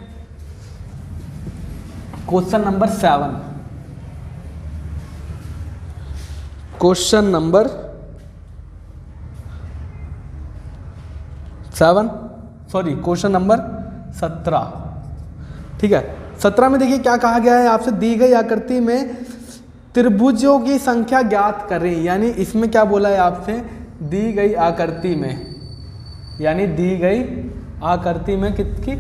question number 7। Question number 7, sorry question number 17, ठीक है। 17 में देखिए क्या कहा गया है आपसे, दी गई आकृति में त्रिभुजों की संख्या ज्ञात करें। यानी इसमें क्या बोला है आपसे, दी गई आकृति में, यानी दी गई आकृति में किसकी,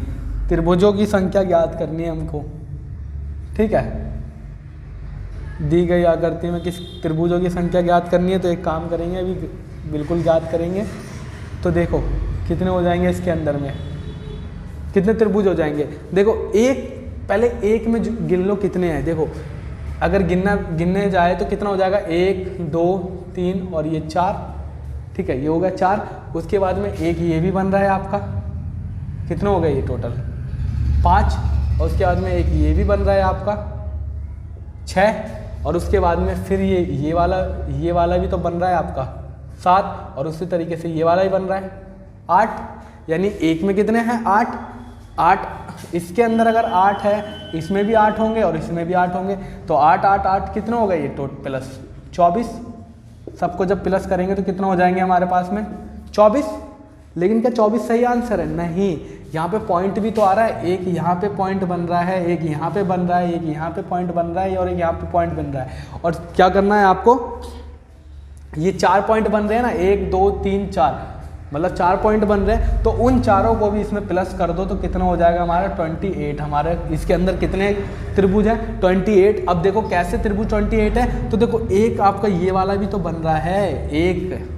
त्रिभुजों की संख्या ज्ञात करनी है हमको, ठीक है। दी गई आकृति में किस त्रिभुजों की संख्या ज्ञात करनी है, तो एक काम करेंगे अभी बिल्कुल ज्ञात करेंगे। तो देखो कितने हो जाएंगे इसके अंदर में, कितने त्रिभुज हो जाएंगे, देखो एक पहले एक में गिन लो कितने हैं। देखो अगर गिनने जाए तो कितना हो जाएगा, 1 2 3 और ये 4, ठीक है, ये होगा 4। उसके बाद में एक ये भी बन रहा है आपका, कितने हो गए ये टोटल 5, और उसके बाद में एक ये भी बन रहा है आपका 6, और उसके बाद में फिर ये वाला भी तो बन रहा है आपका 7, और उसी तरीके से ये वाला भी बन रहा है 8, यानी एक में कितने हैं 8, 8, इसके अंदर अगर 8 है, इसमें भी 8 होंगे और इसमें भी 8 होंगे, तो 8 8 8 कितना होगा ये प्लस 24। सबको जब प्लस करेंगे तो कितना हो जाएंगे हमारे पास में 24। लेकिन क्या 24 सही आंसर है? नहीं, यहाँ पे पॉइंट भी तो आ रहा है, एक यहाँ पे पॉइंट बन रहा है, एक यहाँ पे बन रहा है, एक यहाँ पे पॉइंट बन रहा है और एक यहाँ पे पॉइंट बन रहा है। और क्या करना है आपको, ये 4 पॉइंट बन रहे हैं ना, 1 2 3 4, मतलब 4 पॉइंट बन रहे हैं, तो उन चारों को भी इसमें प्लस कर दो तो कितना हो जाएगा हमारा 28। हमारे इसके अंदर कितने त्रिभुज हैं 28। अब देखो कैसे त्रिभुज 28 है, तो देखो एक आपका ये वाला भी तो बन रहा है, एक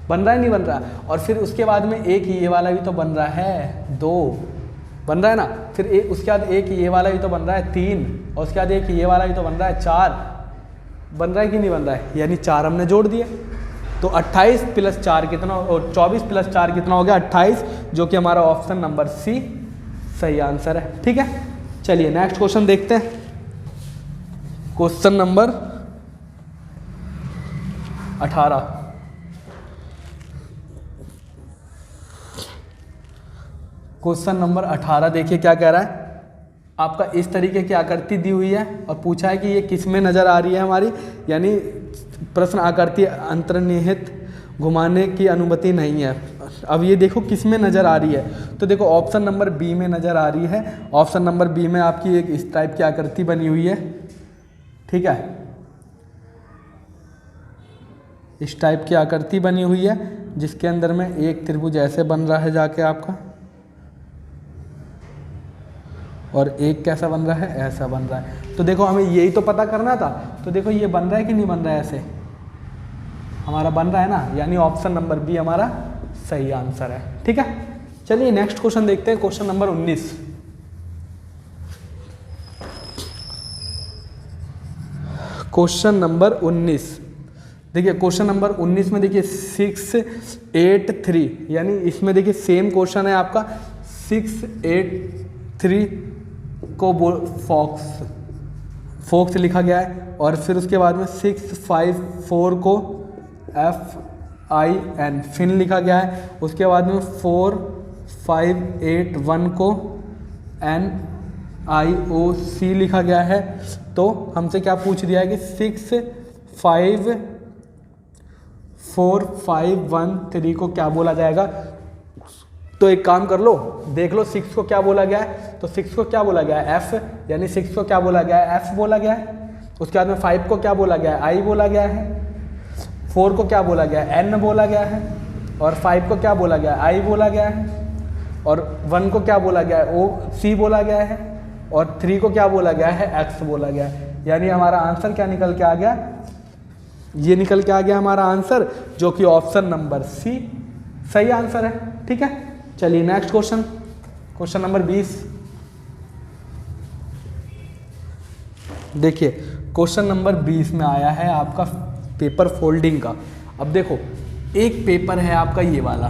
बन रहा है नहीं बन रहा, और फिर उसके बाद में एक ये वाला भी तो बन रहा है, 2 बन रहा है ना, फिर एक उसके बाद एक ये वाला भी तो बन रहा है 3, और उसके बाद एक ये वाला भी तो बन रहा है 4, बन रहा है कि नहीं बन रहा है, यानी 4 हमने जोड़ दिए। तो 28 + 4 कितना, और 24 + 4 कितना हो गया 28, जो कि हमारा ऑप्शन नंबर सी सही आंसर है। ठीक है, चलिए नेक्स्ट क्वेश्चन देखते हैं। Question number 18। क्वेश्चन नंबर 18 देखिए क्या कह रहा है। आपका इस तरीके की आकृति दी हुई है और पूछा है कि ये किस में नज़र आ रही है हमारी, यानी प्रश्न आकृति अंतर्निहित घुमाने की अनुमति नहीं है। अब ये देखो किस में नज़र आ रही है, तो देखो ऑप्शन नंबर बी में नज़र आ रही है। ऑप्शन नंबर बी में आपकी एक इस टाइप की आकृति बनी हुई है, ठीक है, इस टाइप की आकृति बनी हुई है, जिसके अंदर में एक त्रिभुज ऐसे बन रहा है जाके आपका, और एक कैसा बन रहा है, ऐसा बन रहा है। तो देखो हमें यही तो पता करना था, तो देखो ये बन रहा है कि नहीं बन रहा है, ऐसे हमारा बन रहा है ना, यानी ऑप्शन नंबर बी हमारा सही आंसर है। ठीक है, चलिए नेक्स्ट क्वेश्चन देखते हैं। Question number 19। क्वेश्चन नंबर 19 देखिए, क्वेश्चन नंबर 19 में देखिए 6 8 3, यानी इसमें देखिए सेम क्वेश्चन है आपका। 6 8 3 को फॉक्स लिखा गया है, और फिर उसके बाद में 6 5 4 को FIN फिन लिखा गया है। उसके बाद में 4 5 8 1 को NIOC लिखा गया है। तो हमसे क्या पूछ दिया है कि 6 5 4 5 1 3 को क्या बोला जाएगा। तो एक काम कर लो, देख लो 6 को क्या बोला गया है, तो 6 को क्या बोला गया है F, यानी 6 को क्या बोला गया है F बोला गया है। उसके बाद में 5 को क्या बोला गया है I बोला गया है, 4 को क्या बोला गया है N बोला गया है, और 5 को क्या बोला गया है I बोला गया है, और 1 को क्या बोला गया है C बोला गया है, और 3 को क्या बोला गया है X बोला गया है। यानी हमारा आंसर क्या निकल के आ गया, ये निकल के आ गया हमारा आंसर, जो कि ऑप्शन नंबर सी सही आंसर है। ठीक है, चलिए नेक्स्ट क्वेश्चन, क्वेश्चन नंबर 20 देखिए। क्वेश्चन नंबर 20 में आया है आपका पेपर फोल्डिंग का। अब देखो एक पेपर है आपका ये वाला,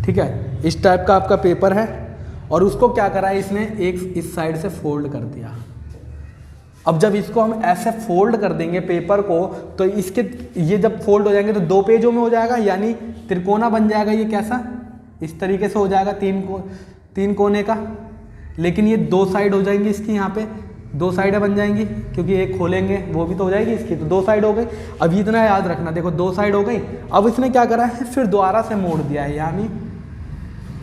ठीक है, इस टाइप का आपका पेपर है, और उसको क्या करा है इसने, एक इस साइड से फोल्ड कर दिया। अब जब इसको हम ऐसे फोल्ड कर देंगे पेपर को, तो इसके ये जब फोल्ड हो जाएंगे तो 2 पेजों में हो जाएगा, यानी त्रिकोना बन जाएगा। ये कैसा, इस तरीके से हो जाएगा, 3 कोने का। लेकिन ये 2 साइड हो जाएंगी इसकी, यहाँ पे 2 साइडें बन जाएंगी, क्योंकि एक खोलेंगे वो भी तो हो जाएगी इसकी, तो 2 साइड हो गई। अब इतना याद रखना, देखो 2 साइड हो गई। अब इसने क्या करा है, फिर दोबारा से मोड़ दिया है, यानी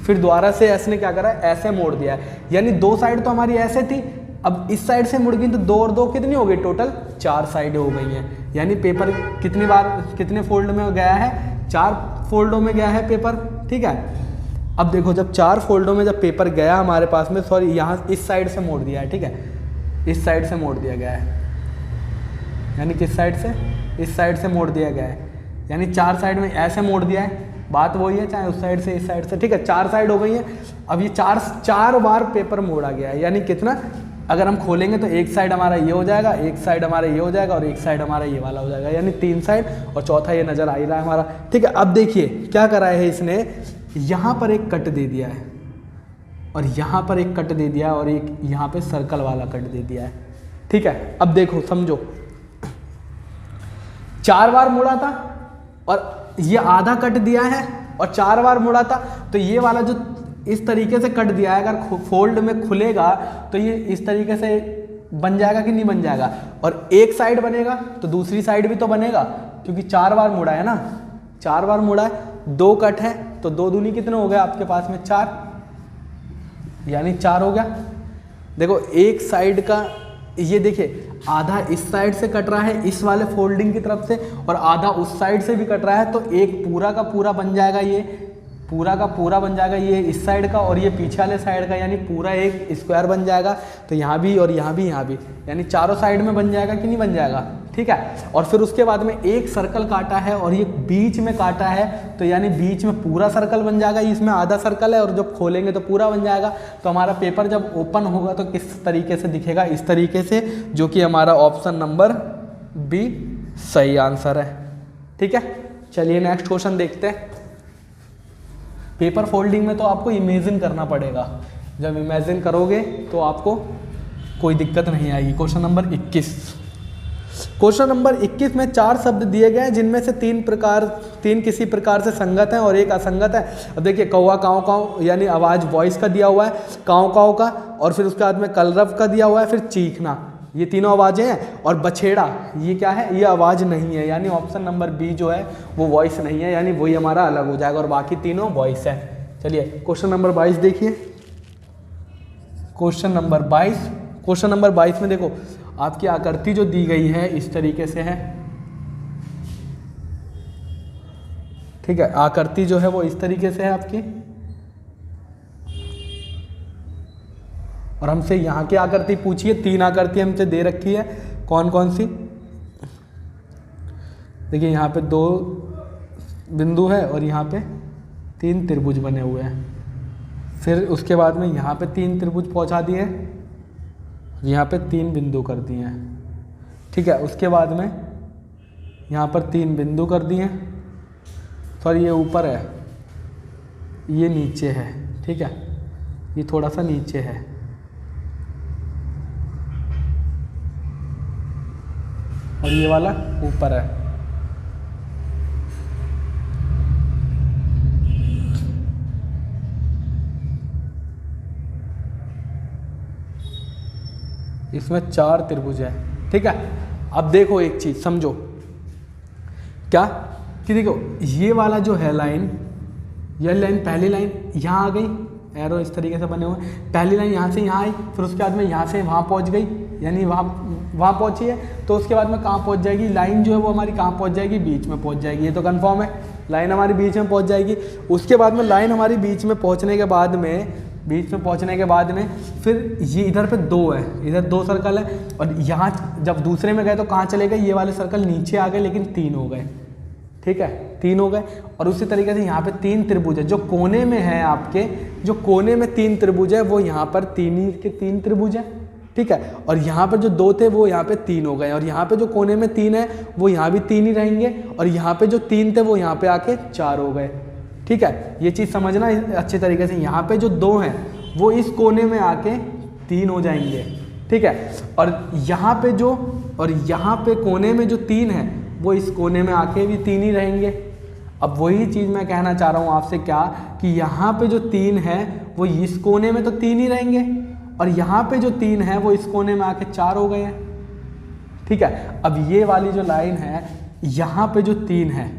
फिर दोबारा से इसने क्या करा है, ऐसे मोड़ दिया है। यानी 2 साइड तो हमारी ऐसे थी, अब इस साइड से मुड़ गई, तो 2 और 2 कितनी हो गई, टोटल 4 साइडें हो गई हैं। यानी पेपर कितनी बार कितने फोल्ड में गया है, 4 फोल्डों में गया है पेपर। ठीक है, अब देखो जब 4 फोल्डों में जब पेपर गया हमारे पास में, सॉरी यहाँ इस साइड से मोड़ दिया है, ठीक है, इस साइड से मोड़ दिया गया है, यानी किस साइड से, इस साइड से मोड़ दिया गया है, यानी 4 साइड में ऐसे मोड़ दिया है। बात वही है, चाहे उस साइड से इस साइड से, ठीक है, 4 साइड हो गई है। अब ये 4 बार पेपर मोड़ा गया है, यानी कितना, अगर हम खोलेंगे तो एक साइड हमारा ये हो जाएगा, एक साइड हमारा ये हो जाएगा, और एक साइड हमारा ये वाला हो जाएगा, यानी 3 साइड, और चौथा ये नज़र आ ही रहा है हमारा। ठीक है, अब देखिए क्या करा है इसने, यहाँ पर एक कट दे दिया है, और यहाँ पर एक कट दे दिया है, और एक यहाँ पे सर्कल वाला कट दे दिया है। ठीक है, अब देखो समझो, 4 बार मोड़ा था, और ये आधा कट दिया है, और 4 बार मुड़ा था, तो ये वाला जो इस तरीके से कट दिया है, अगर फोल्ड में खुलेगा तो ये इस तरीके से बन जाएगा कि नहीं बन जाएगा, और एक साइड बनेगा तो दूसरी साइड भी तो बनेगा, क्योंकि 4 बार मुड़ा है ना, 4 बार मुड़ा है, 2 कट है, तो 2 दूनी कितने हो गए आपके पास में 4, यानी 4 हो गया। देखो एक साइड का ये देखिए आधा इस साइड से कट रहा है इस वाले फोल्डिंग की तरफ से, और आधा उस साइड से भी कट रहा है, तो एक पूरा का पूरा बन जाएगा, ये पूरा का पूरा बन जाएगा ये इस साइड का, और ये पीछे वाले साइड का, यानी पूरा एक स्क्वायर बन जाएगा। तो यहाँ भी और यहाँ भी, यहाँ भी, यानी चारों साइड में बन जाएगा कि नहीं बन जाएगा, ठीक है। और फिर उसके बाद में एक सर्कल काटा है और ये बीच में काटा है, तो यानी बीच में पूरा सर्कल बन जाएगा, इसमें आधा सर्कल है, और जब खोलेंगे तो पूरा बन जाएगा। तो हमारा पेपर जब ओपन होगा तो किस तरीके से दिखेगा, इस तरीके से, जो कि हमारा ऑप्शन नंबर बी सही आंसर है, ठीक है। चलिए नेक्स्ट क्वेश्चन देखते हैं। पेपर फोल्डिंग में तो आपको इमेजिन करना पड़ेगा, जब इमेजिन करोगे तो आपको कोई दिक्कत नहीं आएगी। Question number 21। क्वेश्चन नंबर 21 में 4 शब्द दिए गए हैं, जिनमें से 3 किसी प्रकार से संगत हैं और एक असंगत है। अब देखिए कौवा काव काव, यानी आवाज़ वॉइस का दिया हुआ है, काव काव का, और फिर उसके बाद में कलरव का दिया हुआ है, फिर चीखना, ये तीनों आवाज़ें हैं। और बछेड़ा ये क्या है, ये आवाज़ नहीं है, यानी ऑप्शन नंबर बी जो है वो वॉइस नहीं है, यानी वही हमारा अलग हो जाएगा, और बाकी तीनों वॉइस है। चलिए क्वेश्चन नंबर 22 देखिए। क्वेश्चन नंबर 22, क्वेश्चन नंबर 22 में देखो आपकी आकृति जो दी गई है इस तरीके से है, ठीक है। आकृति जो है वो इस तरीके से है आपकी, और हमसे यहाँ की आकृति पूछिए, 3 आकृति हमसे दे रखी है, कौन कौन सी। देखिए यहाँ पे 2 बिंदु है और यहाँ पे 3 त्रिभुज बने हुए हैं। फिर उसके बाद में यहाँ पे 3 त्रिभुज पहुँचा दिए, यहाँ पे 3 बिंदु कर दिए हैं, ठीक है। उसके बाद में यहाँ पर 3 बिंदु कर दिए, सॉरी ये ऊपर है, ये नीचे है, ठीक है, ये थोड़ा सा नीचे है, और ये वाला ऊपर है। इसमें 4 त्रिभुज है, ठीक है। अब देखो एक चीज समझो, क्या कि देखो ये वाला जो है लाइन, ये लाइन पहली लाइन यहाँ आ गई, एरो इस तरीके से बने हुए, पहली लाइन यहाँ से यहाँ आई, फिर उसके बाद में यहाँ से वहाँ पहुँच गई, यानी वहाँ पहुँची है, तो उसके बाद में कहाँ पहुँच जाएगी, लाइन जो है वो हमारी कहाँ पहुँच जाएगी, बीच में पहुँच जाएगी, ये तो कंफर्म है, लाइन हमारी बीच में पहुँच जाएगी। उसके बाद में लाइन हमारी बीच में पहुँचने के बाद में फिर ये इधर पे 2 है, इधर 2 सर्कल है, और यहाँ जब दूसरे में गए तो कहाँ चले गए, ये वाले सर्कल नीचे आ गए, लेकिन 3 हो गए, ठीक है, 3 हो गए। और उसी तरीके से यहाँ पे 3 त्रिभुज है, जो कोने में है आपके, जो कोने में 3 त्रिभुज है वो यहाँ पर 3 त्रिभुज है, ठीक है। और यहाँ पर जो 2 थे वो यहाँ पे 3 हो गए, और यहाँ पे जो कोने में 3 है वो यहाँ भी 3 ही रहेंगे, और यहाँ पे जो 3 थे वो यहाँ पे आके 4 हो गए, ठीक है। ये चीज़ समझना अच्छे तरीके से, यहाँ पे जो 2 हैं वो इस कोने में आके 3 हो जाएंगे, ठीक है। और यहाँ पे कोने में जो 3 है वो इस कोने में आके भी 3 ही रहेंगे। अब वही चीज़ मैं कहना चाह रहा हूँ आपसे, क्या कि यहाँ पे जो 3 है वो इस कोने में तो 3 ही रहेंगे, और यहाँ पे जो 3 है वो इस कोने में आके 4 हो गए हैं, ठीक है। अब ये वाली जो लाइन है, यहाँ पे जो 3 है,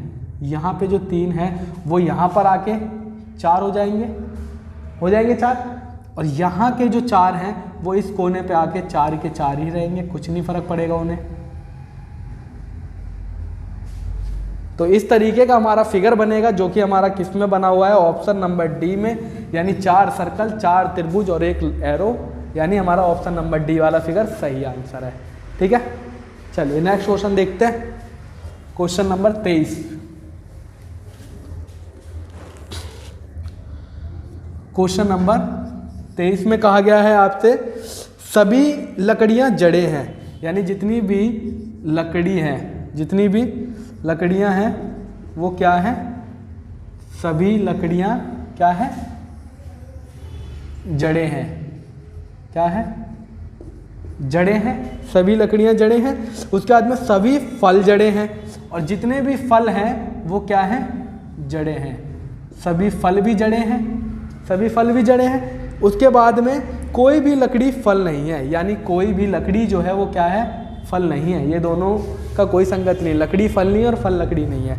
यहाँ पे जो 3 है वो यहाँ पर आके 4 हो जाएंगे 4, और यहाँ के जो 4 हैं वो इस कोने पे आके 4 के 4 ही रहेंगे, कुछ नहीं फर्क पड़ेगा उन्हें। तो इस तरीके का हमारा फिगर बनेगा, जो कि हमारा किस में बना हुआ है, ऑप्शन नंबर डी में, यानी 4 सर्कल, 4 त्रिभुज और 1 एरो, यानी हमारा ऑप्शन नंबर डी वाला फिगर सही आंसर है, ठीक है। चलिए नेक्स्ट क्वेश्चन देखते हैं, क्वेश्चन नंबर 23। क्वेश्चन नंबर 23 में कहा गया है आपसे, सभी लकड़ियां जड़ें हैं, यानी जितनी भी लकड़ियां हैं वो क्या है, सभी लकड़ियां क्या है, जड़ें हैं, क्या है, जड़ें हैं, सभी लकड़ियां जड़ें हैं। उसके बाद में सभी फल जड़ें हैं, और जितने भी फल हैं वो क्या हैं, जड़ें हैं। सभी फल भी जड़े हैं, सभी फल भी जड़े हैं। उसके बाद में कोई भी लकड़ी फल नहीं है, यानी कोई भी लकड़ी जो है वो क्या है, फल नहीं है। ये दोनों का कोई संगत नहीं, लकड़ी फल नहीं है और फल लकड़ी नहीं है,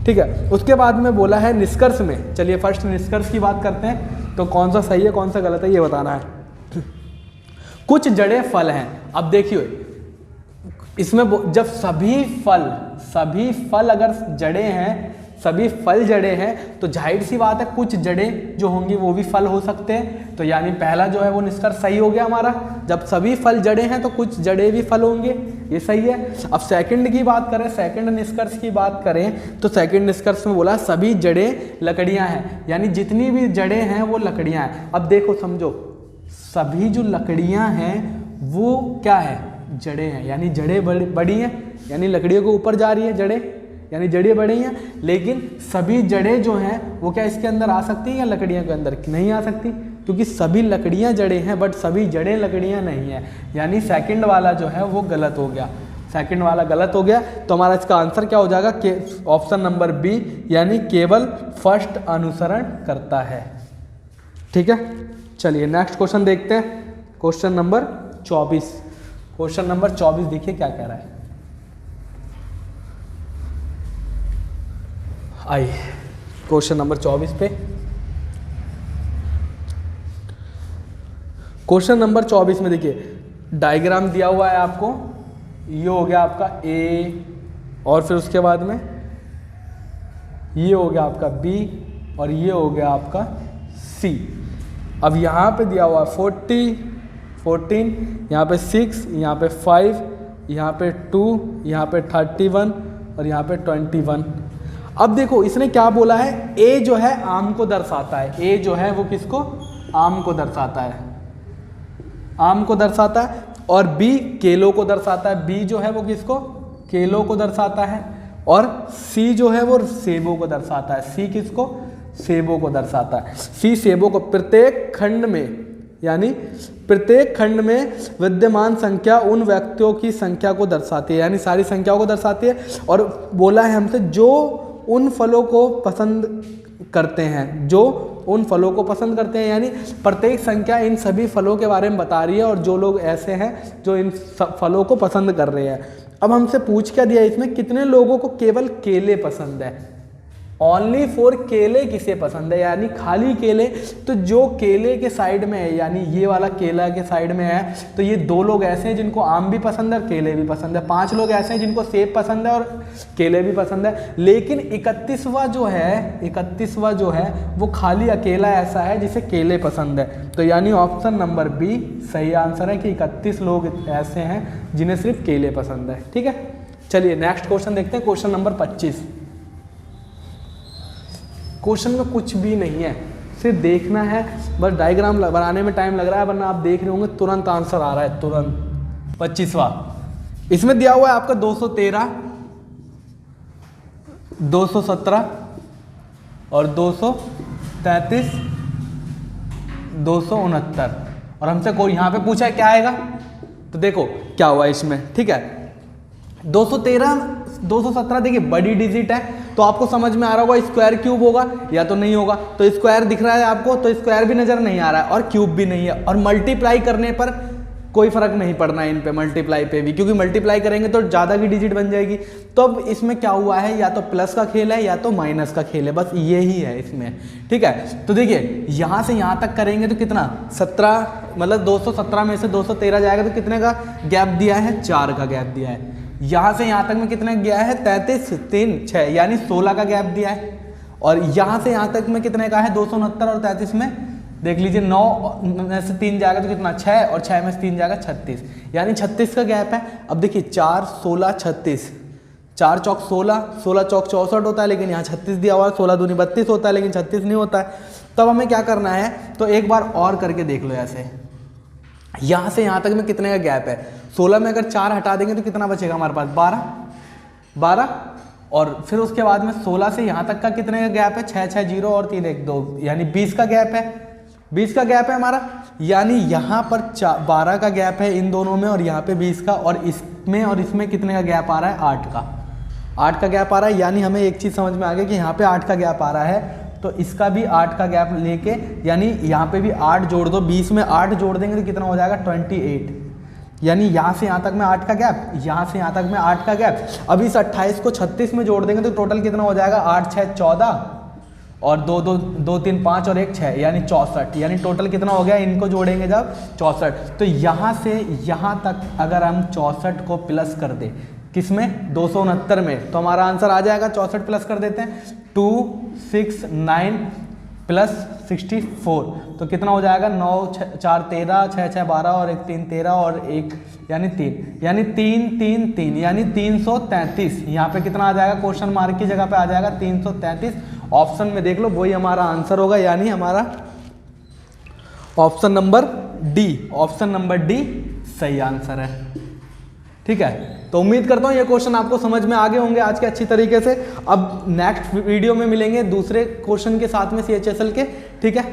ठीक है। उसके बाद में बोला है निष्कर्ष में, चलिए फर्स्ट निष्कर्ष की बात करते हैं। तो कौन सा सही है कौन सा गलत है ये बताना है। कुछ जड़े फल हैं। अब देखिए इसमें जब सभी फल अगर जड़े हैं, सभी फल जड़े हैं, तो जाहिर सी बात है कुछ जड़े जो होंगी वो भी फल हो सकते हैं। तो यानी पहला जो है वो निष्कर्ष सही हो गया हमारा। जब सभी फल जड़े हैं तो कुछ जड़े भी फल होंगे, ये सही है। अब सेकंड की बात करें, सेकंड निष्कर्ष की बात करें तो सेकंड निष्कर्ष में बोला सभी जड़ें लकड़ियां हैं, यानी जितनी भी जड़ें हैं वो लकड़ियां हैं। अब देखो समझो, सभी जो लकड़ियां हैं वो क्या है, जड़ें हैं, यानी जड़ें बड़ी हैं, यानी लकड़ियों के ऊपर जा रही है जड़ें, यानी जड़ें बड़ी हैं। लेकिन सभी जड़ें जो हैं वो क्या इसके अंदर आ सकती हैं या लकड़ियों के अंदर नहीं आ सकती, क्योंकि सभी लकड़ियां जड़ें हैं बट सभी जड़ें लकड़ियां नहीं हैं। यानी सेकंड वाला जो है वो गलत हो गया, सेकंड वाला गलत हो गया। तो हमारा इसका आंसर क्या हो जाएगा, ऑप्शन नंबर बी, यानी केवल फर्स्ट अनुसरण करता है, ठीक है। चलिए नेक्स्ट क्वेश्चन देखते हैं, क्वेश्चन नंबर 24। क्वेश्चन नंबर 24 देखिए क्या कह रहा है। आइए क्वेश्चन नंबर 24 पे। क्वेश्चन नंबर 24 में देखिए डायग्राम दिया हुआ है आपको, ये हो गया आपका ए, और फिर उसके बाद में ये हो गया आपका बी, और ये हो गया आपका सी। अब यहाँ पे दिया हुआ है 14, यहाँ पे 6, यहाँ पे 5, यहाँ पे 2, यहाँ पे 31 और यहाँ पे 21। अब देखो इसने क्या बोला है, ए जो है आम को दर्शाता है, ए जो है वो किसको, आम को दर्शाता है, आम को दर्शाता है, और बी केलों को दर्शाता है, बी जो है वो किसको, केलों को दर्शाता है, और सी जो है वो सेबों को दर्शाता है, सी किसको, सेबों को दर्शाता है, सी सेबों को। प्रत्येक खंड में, यानी प्रत्येक खंड में विद्यमान संख्या उन व्यक्तियों की संख्या को दर्शाती है, यानी सारी संख्याओं को दर्शाती है। और बोला है हमसे जो उन फलों को पसंद करते हैं, जो उन फलों को पसंद करते हैं, यानी प्रत्येक संख्या इन सभी फलों के बारे में बता रही है, और जो लोग ऐसे हैं जो इन फलों को पसंद कर रहे हैं। अब हमसे पूछ क्या दिया इसमें, कितने लोगों को केवल केले पसंद है, ओनली फॉर केले किसे पसंद है, यानी खाली केले। तो जो केले के साइड में है, यानी ये वाला केला के साइड में है, तो ये 2 लोग ऐसे हैं जिनको आम भी पसंद है और केले भी पसंद है, 5 लोग ऐसे हैं जिनको सेब पसंद है और केले भी पसंद है। लेकिन 31वां जो है वो खाली अकेला ऐसा है जिसे केले पसंद है। तो यानी ऑप्शन नंबर बी सही आंसर है कि 31 लोग ऐसे हैं जिन्हें सिर्फ केले पसंद है, ठीक है। चलिए नेक्स्ट क्वेश्चन देखते हैं, क्वेश्चन नंबर 25। क्वेश्चन में कुछ भी नहीं है, सिर्फ देखना है, बस डायग्राम बनाने में टाइम लग रहा है, वरना आप देख रहे होंगे तुरंत आंसर आ रहा है, तुरंत। 25वां इसमें दिया हुआ है आपका 213, 217 और 233, 269, और हमसे कोई यहाँ पे पूछा है क्या आएगा, तो देखो क्या हुआ इसमें, ठीक है। 213, 217 देखिए बड़ी डिजिट है, तो आपको समझ में आ रहा होगा स्क्वायर क्यूब होगा या तो नहीं होगा। तो स्क्वायर दिख रहा है आपको, तो स्क्वायर भी नजर नहीं आ रहा है और क्यूब भी नहीं है, और मल्टीप्लाई करने पर कोई फर्क नहीं पड़ना है इन पे, मल्टीप्लाई पे भी, क्योंकि मल्टीप्लाई करेंगे तो ज़्यादा की डिजिट बन जाएगी। तो अब इसमें क्या हुआ है, या तो प्लस का खेल है या तो माइनस का खेल है, बस ये ही है इसमें, ठीक है। तो देखिए यहाँ से यहाँ तक करेंगे तो कितना, 17, मतलब 217 में से 213 जाएगा तो कितने का गैप दिया है, 4 का गैप दिया है। यहाँ से यहाँ तक में कितना गया है, 33, 3, 6, यानी 16 का गैप दिया है। और यहाँ से यहाँ तक में कितने का है, 269 और 33 में देख लीजिए 9 में से 3 जाएगा तो कितना, 6, और 6 में से 3 जाएगा 36, यानी 36 का गैप है। अब देखिए 4, 16, 36, 4 चौक 16, 16 चौक 64 होता है, लेकिन यहाँ 36 दिया हुआ है, 16 दूनी 32 होता है, लेकिन 36 नहीं होता है। तब हमें क्या करना है, तो एक बार और करके देख लो, ऐसे यहाँ से यहाँ तक में कितने का गैप है, 16 में अगर 4 हटा देंगे तो कितना बचेगा हमारे पास, 12, और फिर उसके बाद में 16 से यहाँ तक का कितने का गैप है, 6, 6, 0 और 3, 1, 2, यानी 20 का गैप है, 20 का गैप है हमारा। यानी यहाँ पर 12 का गैप है इन दोनों में, और यहाँ पे 20 का, और इसमें और इसमें कितने का गैप आ रहा है, 8 का गैप आ रहा है। यानी हमें एक चीज़ समझ में आ गई कि यहाँ पे 8 का गैप आ रहा है, तो इसका भी 8 का गैप लेके, यानी यहाँ पे भी 8 जोड़ दो, 20 में 8 जोड़ देंगे तो कितना हो जाएगा 28, यानी यहाँ से यहाँ तक में 8 का गैप, यहाँ से यहाँ तक में 8 का गैप। अब इस 28 को 36 में जोड़ देंगे तो टोटल कितना हो जाएगा 8 6 14 और 2 2 2 3 5 और 1 6, यानी 64, यानी टोटल कितना हो गया, इनको जोड़ेंगे जब 64। तो यहाँ से यहाँ तक अगर हम 64 को प्लस कर दें किसमें 269 में, तो हमारा आंसर आ जाएगा। 64 प्लस कर देते हैं 2 6 9 प्लस 64, तो कितना हो जाएगा 9 4 13 6 6 12 और 1 3 13 और 1 यानी 3, यानी 3 3 3 यानी 333। यहाँ पे कितना आ जाएगा, क्वेश्चन मार्क की जगह पे आ जाएगा 333। ऑप्शन में देख लो वही हमारा आंसर होगा, यानी हमारा option number D, option number D सही आंसर है। ठीक है, तो उम्मीद करता हूँ ये क्वेश्चन आपको समझ में आ गए होंगे आज के अच्छी तरीके से। अब नेक्स्ट वीडियो में मिलेंगे दूसरे क्वेश्चन के साथ में CHSL के। ठीक है।